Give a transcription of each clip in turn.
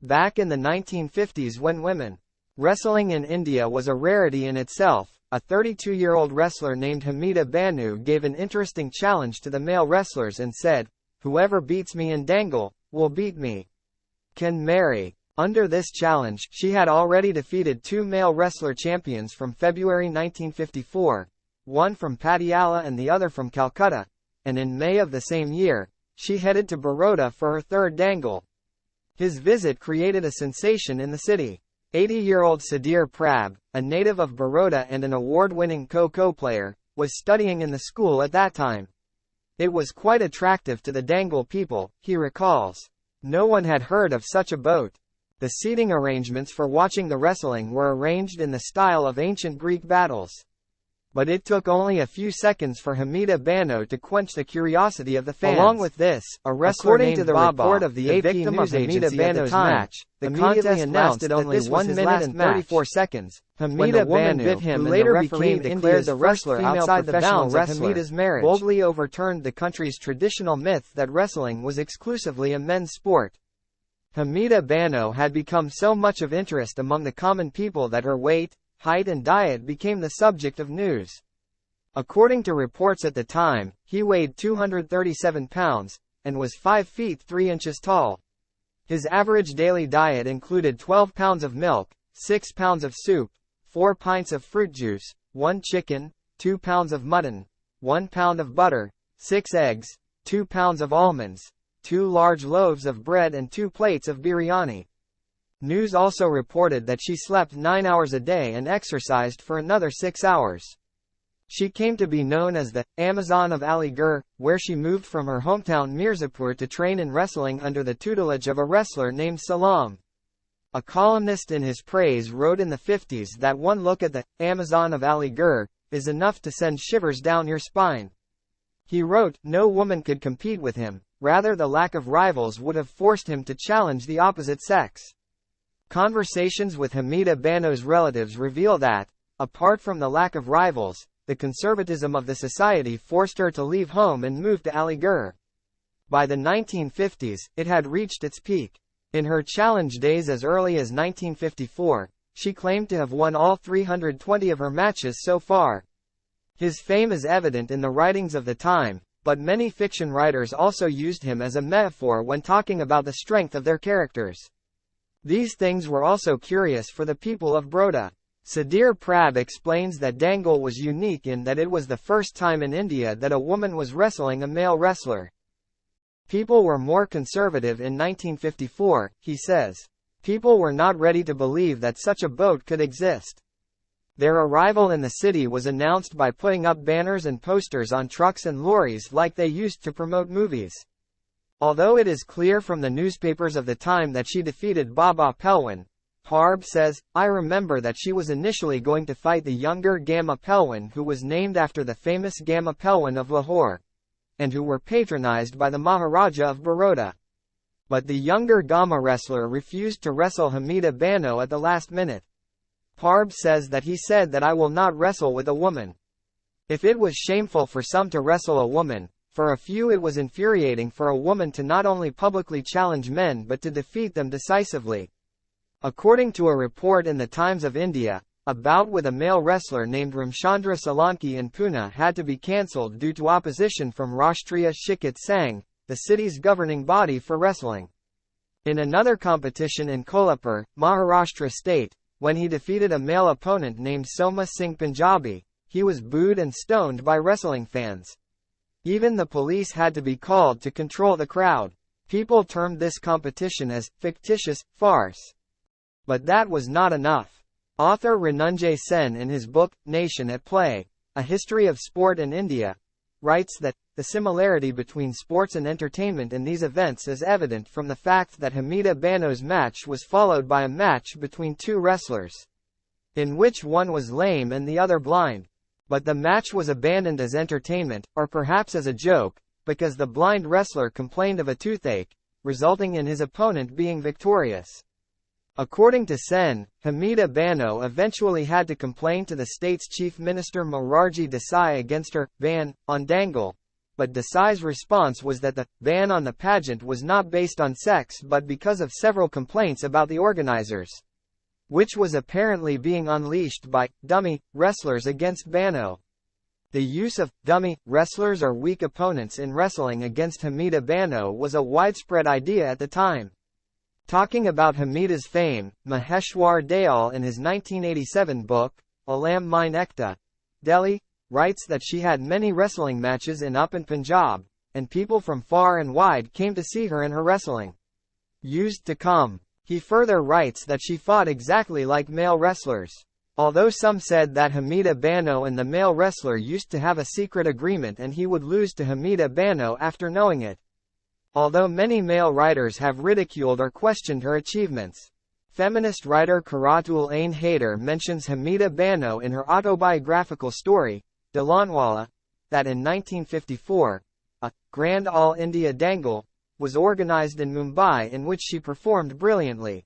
Back in the 1950s, when women wrestling in India was a rarity in itself, a 32-year-old wrestler named Hamida Banu gave an interesting challenge to the male wrestlers and said, "Whoever beats me in dangle, will beat me. Can marry." Under this challenge, she had already defeated two male wrestler champions from February 1954, one from Patiala and the other from Calcutta, and in May of the same year, she headed to Baroda for her third dangle. His visit created a sensation in the city. 80-year-old Sudhir Prabh, a native of Baroda and an award-winning Kho-Kho player, was studying in the school at that time. It was quite attractive to the dangle people, he recalls. No one had heard of such a boat. The seating arrangements for watching the wrestling were arranged in the style of ancient Greek battles. But it took only a few seconds for Hamida Banu to quench the curiosity of the fans. Along with this, a wrestler named Baba, report of the AP victim of Hamida Banu's match, the contest lasted only 1 minute and 34 seconds. Hamida Banu, bit him who later became declared the wrestler outside the bounds of Hamida's marriage, boldly overturned the country's traditional myth that wrestling was exclusively a men's sport. Hamida Banu had become so much of interest among the common people that her weight, height and diet became the subject of news. According to reports at the time, he weighed 237 pounds, and was 5 feet 3 inches tall. His average daily diet included 12 pounds of milk, 6 pounds of soup, 4 pints of fruit juice, 1 chicken, 2 pounds of mutton, 1 pound of butter, 6 eggs, 2 pounds of almonds, 2 large loaves of bread and 2 plates of biryani. News also reported that she slept 9 hours a day and exercised for another 6 hours. She came to be known as the Amazon of Aligarh, where she moved from her hometown Mirzapur to train in wrestling under the tutelage of a wrestler named Salam. A columnist in his praise wrote in the 50s that one look at the Amazon of Aligarh is enough to send shivers down your spine. He wrote, no woman could compete with him, rather the lack of rivals would have forced him to challenge the opposite sex. Conversations with Hamida Banu's relatives reveal that, apart from the lack of rivals, the conservatism of the society forced her to leave home and move to Aligarh. By the 1950s, it had reached its peak. In her challenge days as early as 1954, she claimed to have won all 320 of her matches so far. His fame is evident in the writings of the time, but many fiction writers also used him as a metaphor when talking about the strength of their characters. These things were also curious for the people of Baroda. Sudhir Prabh explains that dangle was unique in that it was the first time in India that a woman was wrestling a male wrestler. People were more conservative in 1954, he says. People were not ready to believe that such a boat could exist. Their arrival in the city was announced by putting up banners and posters on trucks and lorries like they used to promote movies. Although it is clear from the newspapers of the time that she defeated Baba Pelwan, Parb says, I remember that she was initially going to fight the younger Gamma Pelwan, who was named after the famous Gamma Pelwan of Lahore, and who were patronized by the Maharaja of Baroda. But the younger Gamma wrestler refused to wrestle Hamida Banu at the last minute. Parb says that he said that I will not wrestle with a woman. If it was shameful for some to wrestle a woman, for a few it was infuriating for a woman to not only publicly challenge men but to defeat them decisively. According to a report in the Times of India, a bout with a male wrestler named Ramchandra Solanki in Pune had to be cancelled due to opposition from Rashtriya Shikhat Sangh, the city's governing body for wrestling. In another competition in Kolhapur, Maharashtra state, when he defeated a male opponent named Soma Singh Punjabi, he was booed and stoned by wrestling fans. Even the police had to be called to control the crowd. People termed this competition as fictitious farce. But that was not enough. Author Rananjay Sen in his book, Nation at Play, A History of Sport in India, writes that, the similarity between sports and entertainment in these events is evident from the fact that Hamida Banu's match was followed by a match between two wrestlers, in which one was lame and the other blind. But the match was abandoned as entertainment, or perhaps as a joke, because the blind wrestler complained of a toothache, resulting in his opponent being victorious. According to Sen, Hamida Banu eventually had to complain to the state's chief minister Morarji Desai against her ban on dangle, but Desai's response was that the ban on the pageant was not based on sex but because of several complaints about the organizers, which was apparently being unleashed by dummy wrestlers against Banu. The use of dummy wrestlers or weak opponents in wrestling against Hamida Banu was a widespread idea at the time. Talking about Hamida's fame, Maheshwar Dayal in his 1987 book, Alam Mein Ekta, Delhi, writes that she had many wrestling matches in Up and Punjab, and people from far and wide came to see her in her wrestling. Used to come. He further writes that she fought exactly like male wrestlers. Although some said that Hamida Banu and the male wrestler used to have a secret agreement and he would lose to Hamida Banu after knowing it. Although many male writers have ridiculed or questioned her achievements. Feminist writer Karatul Ain Haider mentions Hamida Banu in her autobiographical story, Dilanwala, that in 1954, a Grand All India Dangle was organized in Mumbai in which she performed brilliantly.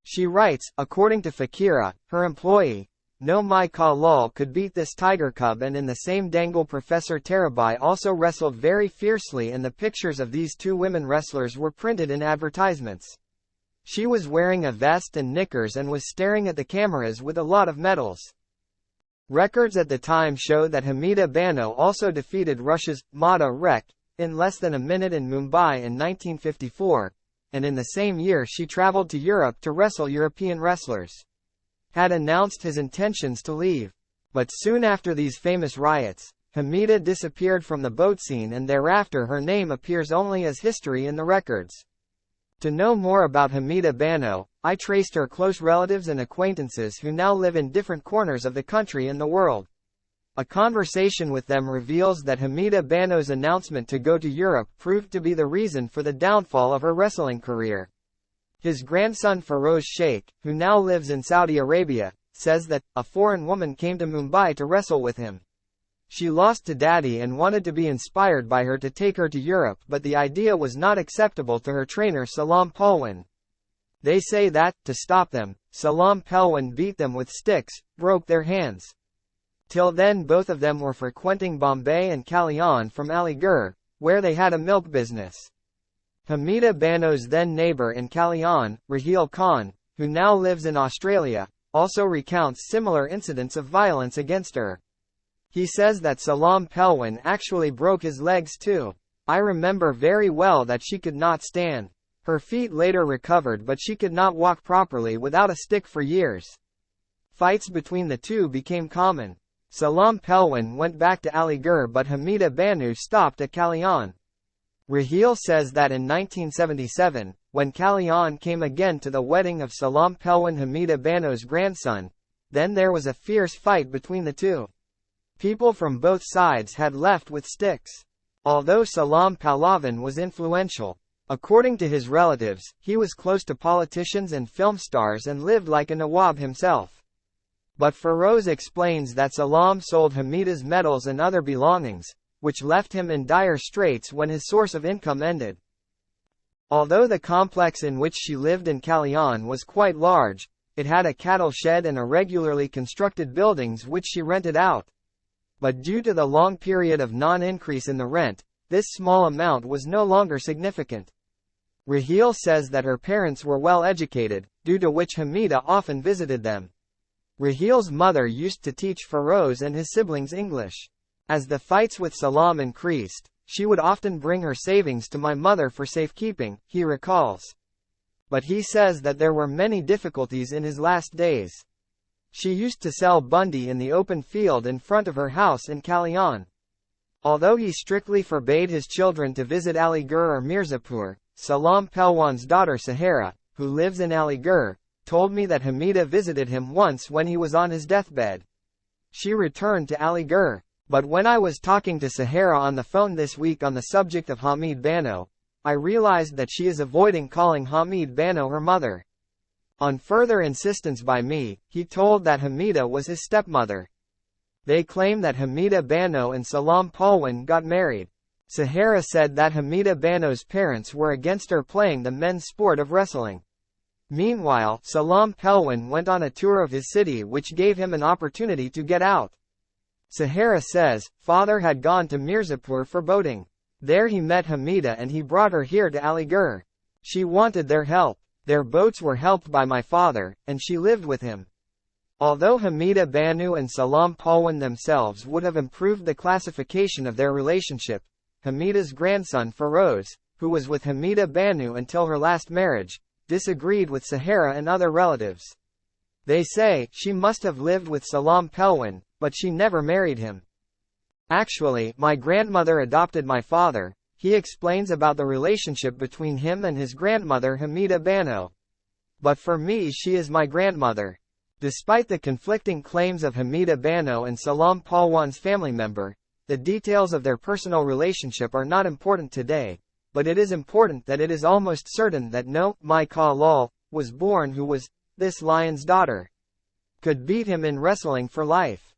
She writes, according to Fakira, her employee, No Mai Ka Lal could beat this tiger cub, and in the same dangle Professor Tarabai also wrestled very fiercely, and the pictures of these two women wrestlers were printed in advertisements. She was wearing a vest and knickers and was staring at the cameras with a lot of medals. Records at the time show that Hamida Banu also defeated Russia's Mada Rek in less than a minute in Mumbai in 1954, and in the same year she traveled to Europe to wrestle European wrestlers. Had announced his intentions to leave. But soon after these famous riots, Hamida disappeared from the boat scene, and thereafter her name appears only as history in the records. To know more about Hamida Banu, I traced her close relatives and acquaintances who now live in different corners of the country and the world. A conversation with them reveals that Hamida Banu's announcement to go to Europe proved to be the reason for the downfall of her wrestling career. His grandson Feroz Sheikh, who now lives in Saudi Arabia, says that a foreign woman came to Mumbai to wrestle with him. She lost to Daddy and wanted to be inspired by her to take her to Europe, but the idea was not acceptable to her trainer Salam Palwan. They say that, to stop them, Salam Palwan beat them with sticks, broke their hands. Till then both of them were frequenting Bombay and Kalyan from Aligarh, where they had a milk business. Hamida Banu's then neighbor in Kalyan, Raheel Khan, who now lives in Australia, also recounts similar incidents of violence against her. He says that Salam Palwan actually broke his legs too. I remember very well that she could not stand. Her feet later recovered, but she could not walk properly without a stick for years. Fights between the two became common. Salam Palwan went back to Aligarh, but Hamida Banu stopped at Kalyan. Raheel says that in 1977, when Kalyan came again to the wedding of Salam Palwan, Hamida Banu's grandson, then there was a fierce fight between the two. People from both sides had left with sticks. Although Salam Pahlavan was influential, according to his relatives, he was close to politicians and film stars and lived like a Nawab himself. But Feroz explains that Salam sold Hamida's medals and other belongings, which left him in dire straits when his source of income ended. Although the complex in which she lived in Kalyan was quite large, it had a cattle shed and irregularly constructed buildings which she rented out. But due to the long period of non-increase in the rent, this small amount was no longer significant. Raheel says that her parents were well educated, due to which Hamida often visited them. Raheel's mother used to teach Feroz and his siblings English. As the fights with Salam increased, she would often bring her savings to my mother for safekeeping, he recalls. But he says that there were many difficulties in his last days. She used to sell bundi in the open field in front of her house in Kalyan. Although he strictly forbade his children to visit Aligarh or Mirzapur, Salam Palwan's daughter Sahara, who lives in Aligarh, told me that Hamida visited him once when he was on his deathbed. She returned to Aligarh. But when I was talking to Sahara on the phone this week on the subject of Hamid Banu, I realized that she is avoiding calling Hamid Banu her mother. On further insistence by me, he told that Hamida was his stepmother. They claim that Hamida Banu and Salam Palwan got married. Sahara said that Hamida Banu's parents were against her playing the men's sport of wrestling. Meanwhile, Salam Palwan went on a tour of his city which gave him an opportunity to get out. Sahara says, father had gone to Mirzapur for boating. There he met Hamida and he brought her here to Aligarh. She wanted their help. Their boats were helped by my father, and she lived with him. Although Hamida Banu and Salam Palwan themselves would have improved the classification of their relationship, Hamida's grandson Feroz, who was with Hamida Banu until her last marriage, disagreed with Sahara and other relatives. They say, she must have lived with Salam Palwan, but she never married him. Actually, my grandmother adopted my father. He explains about the relationship between him and his grandmother Hamida Banu. But for me she is my grandmother. Despite the conflicting claims of Hamida Banu and Salam Palwan's family member, the details of their personal relationship are not important today, but it is important that it is almost certain that no, my Lal, was born who was, this lion's daughter, could beat him in wrestling for life.